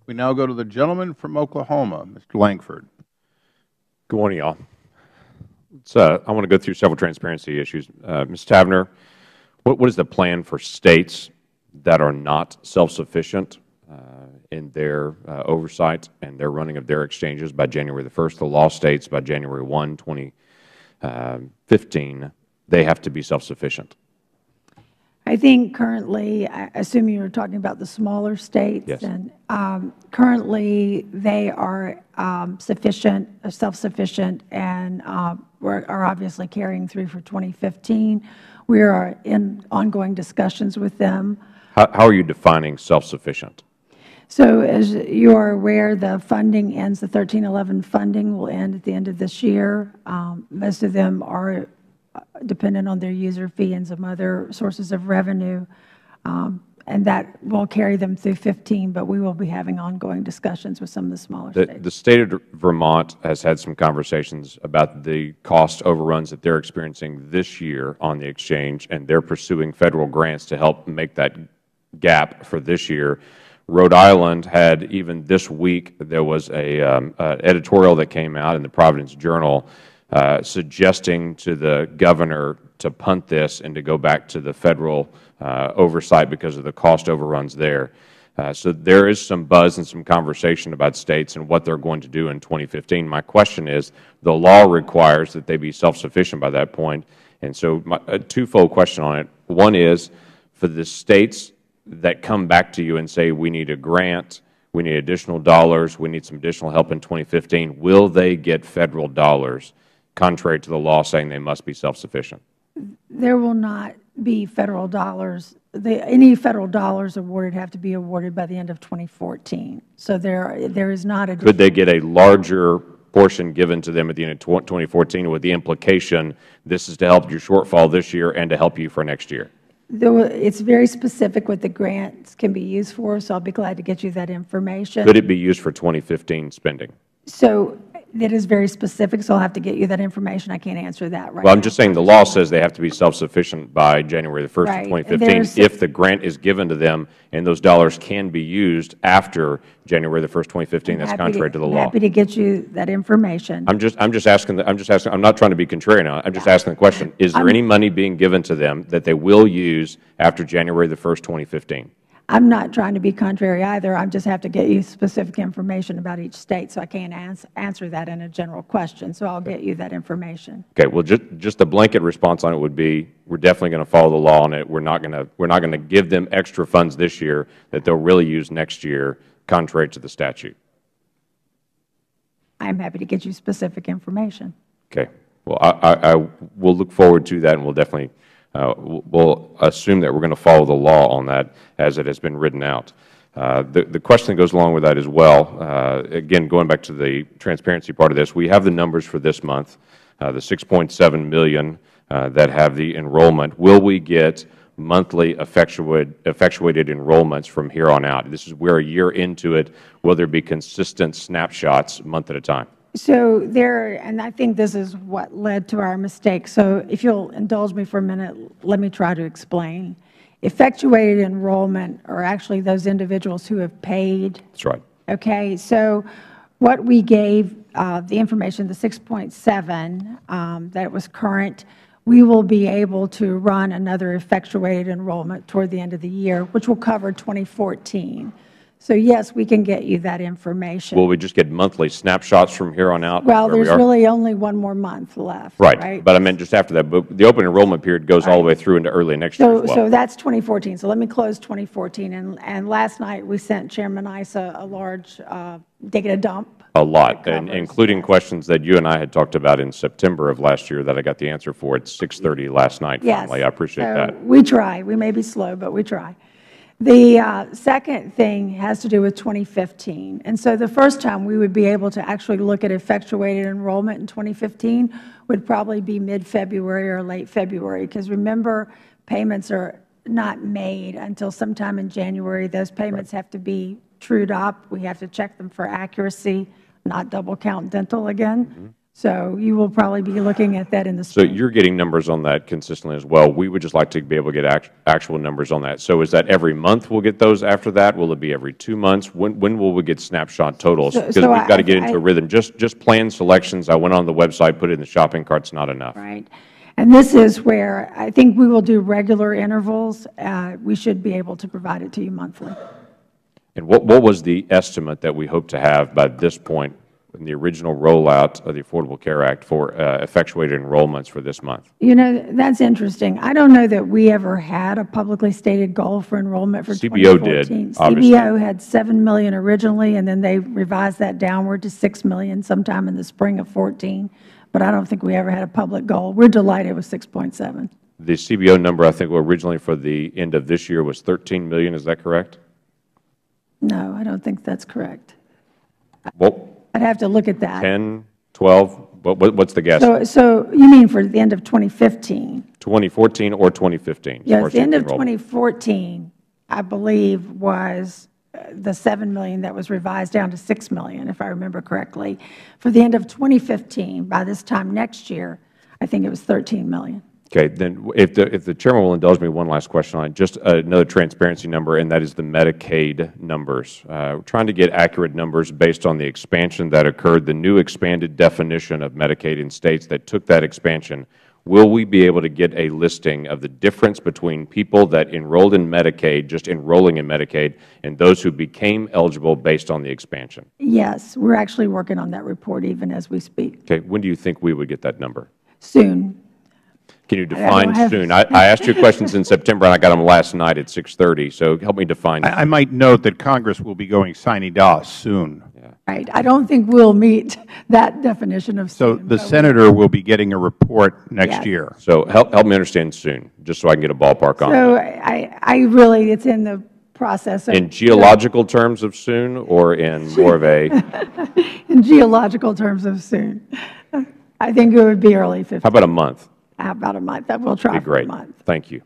We now go to the gentleman from Oklahoma, Mr. Lankford. Good morning, y'all. I want to go through several transparency issues. Ms. Tavenner, what is the plan for states that are not self-sufficient in their oversight and their running of their exchanges by January the 1st? The law states by January 1, 2015, they have to be self-sufficient. I think currently, I assume you're talking about the smaller states. Yes. And currently, they are sufficient, self-sufficient, and are obviously carrying through for 2015. We are in ongoing discussions with them. How are you defining self-sufficient? So as you are aware, the funding ends, the 1311 funding will end at the end of this year. Most of them are dependent on their user fee and some other sources of revenue, and that will carry them through 15, but we will be having ongoing discussions with some of the smaller states. The State of Vermont has had some conversations about the cost overruns that they're experiencing this year on the exchange, and they're pursuing Federal grants to help make that gap for this year. Rhode Island had, even this week, there was a editorial that came out in the Providence Journal suggesting to the governor to punt this and to go back to the Federal oversight because of the cost overruns there. So there is some buzz and some conversation about states and what they're going to do in 2015. My question is, the law requires that they be self-sufficient by that point. And so a twofold question on it. One is, for the states that come back to you and say, we need a grant, we need additional dollars, we need some additional help in 2015, will they get Federal dollars, contrary to the law saying they must be self-sufficient? There will not be Federal dollars. Any Federal dollars awarded have to be awarded by the end of 2014. So there is not a... Could they get a larger portion given to them at the end of 2014 with the implication this is to help your shortfall this year and to help you for next year? It's very specific what the grants can be used for, so I'll be glad to get you that information. Could it be used for 2015 spending? So that is very specific, so I'll have to get you that information. I can't answer that right now. Well, I'm just saying the law says they have to be self-sufficient by January the 1st of 2015 if the grant is given to them and those dollars can be used after January the 1st, 2015. That's contrary to the law. I'm happy to get you that information. I'm just asking. I'm not trying to be contrarian on it. I'm just asking the question: is there any money being given to them that they will use after January the 1st, 2015? I'm not trying to be contrary either. I just have to get you specific information about each state, so I can't answer that in a general question. So I'll get you that information. Okay. Well, just a blanket response on it would be, we're definitely going to follow the law on it. We're not going to give them extra funds this year that they'll really use next year, contrary to the statute. I'm happy to get you specific information. Okay. Well, I will look forward to that, and we'll definitely. We'll assume that we're going to follow the law on that as it has been written out. The question that goes along with that as well, again, going back to the transparency part of this, we have the numbers for this month, the 6.7 million that have the enrollment. Will we get monthly effectuated enrollments from here on out? We're a year into it. Will there be consistent snapshots month at a time? So and I think this is what led to our mistake. So if you'll indulge me for a minute, let me try to explain. Effectuated enrollment are actually those individuals who have paid. That's right. Okay. So what we gave, the information, the 6.7, that was current, we will be able to run another effectuated enrollment toward the end of the year, which will cover 2014. So, yes, we can get you that information. Will we just get monthly snapshots from here on out? Well, there's really only one more month left. Right. But I meant just after that. But the open enrollment period goes all the way through into early next year as well. So that's 2014. So let me close 2014. And last night we sent Chairman Issa a large data dump. A lot, and including questions that you and I had talked about in September of last year that I got the answer for at 6:30 last night. Finally, I appreciate that. We try. We may be slow, but we try. The second thing has to do with 2015. And so the first time we would be able to actually look at effectuated enrollment in 2015 would probably be mid-February or late February, because remember, payments are not made until sometime in January. Those payments have to be trued up. We have to check them for accuracy, not double count dental again. So you will probably be looking at that in the So spring. you're getting numbers on that consistently as well. We would just like to be able to get actual numbers on that. So is that every month we'll get those after that? Will it be every 2 months? When will we get snapshot totals? Because we've got to get into a rhythm. Just plan selections. I went on the website, put it in the shopping cart's not enough. Right. And this is where I think we will do regular intervals. We should be able to provide it to you monthly. And what was the estimate that we hope to have by this point in the original rollout of the Affordable Care Act for effectuated enrollments for this month? You know, that's interesting. I don't know that we ever had a publicly stated goal for enrollment for 2014. CBO did, obviously. CBO had $7 million originally, and then they revised that downward to $6 million sometime in the spring of 2014. But I don't think we ever had a public goal. We're delighted with 6.7. The CBO number, I think, originally for the end of this year was $13 million. Is that correct? No, I don't think that's correct. Well, I'd have to look at that. 10, 12, what's the guess? So you mean for the end of 2015? 2014 or 2015? Yes, the end of 2014, I believe, was the $7 million that was revised down to $6 million, if I remember correctly. For the end of 2015, by this time next year, I think it was $13 million. Okay, then if the Chairman will indulge me one last question on just another transparency number, and that is the Medicaid numbers. We're trying to get accurate numbers based on the expansion that occurred, the new expanded definition of Medicaid in states that took that expansion. Will we be able to get a listing of the difference between people that enrolled in Medicaid, just enrolling in Medicaid, and those who became eligible based on the expansion? Yes, we're actually working on that report even as we speak. Okay, when do you think we would get that number? Soon. Can you define soon? I asked you questions in September, and I got them last night at 6:30, so help me define. I might note that Congress will be going sine die soon. Yeah. Right. I don't think we'll meet that definition of So soon. the Senator will be getting a report next Yes. year. So help me understand soon, just so I can get a ballpark on So it. I really, it's in the process of. In geological terms of soon, or in more of a, In geological terms of soon. I think it would be early 15. how about a month? How about a month? That we'll try Be for a great. month. Thank you.